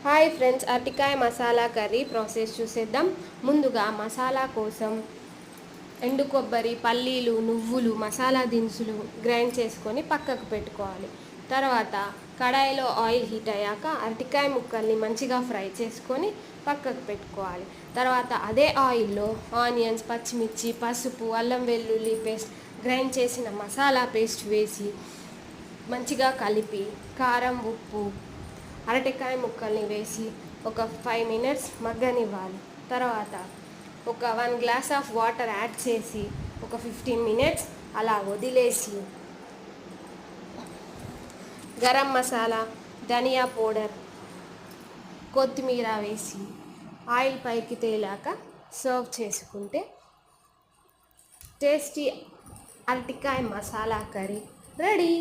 Hi friends, అరటికాయ masala curry process చూసేద్దాం. ముందుగా మసాలా కోసం ఎండు కొబ్బరి, పల్లీలు, నువ్వులు, మసాలా దినుసులు గ్రైండ్ చేసుకొని పక్కకు పెట్టుకోవాలి. తర్వాత కడాయిలో ఆయిల్ హీట్ అయ్యాక అరటికాయ ముక్కల్ని మంచిగా ఫ్రై చేసుకొని పక్కకు పెట్టుకోవాలి. తర్వాత అదే ఆయిల్లో ఆనియన్స్, పచ్చిమిర్చి, పసుపు, అల్లం వెల్లుల్లి పేస్ట్, గ్రైండ్ చేసిన మసాలా పేస్ట్ వేసి మంచిగా కలిపి కారం, ఉప్పు, అరటికాయ ముక్కల్ని వేసి ఒక 5 మినిట్స్ మగ్గనివ్వాలి. తర్వాత ఒక 1 గ్లాస్ ఆఫ్ వాటర్ యాడ్ చేసి ఒక 15 మినిట్స్ అలా వదిలేసి గరం మసాలా, ధనియా పౌడర్, కొత్తిమీర వేసి ఆయిల్ పైకి తేలాక సర్వ్ చేసుకుంటే టేస్టీ అరటికాయ మసాలా కర్రీ రెడీ.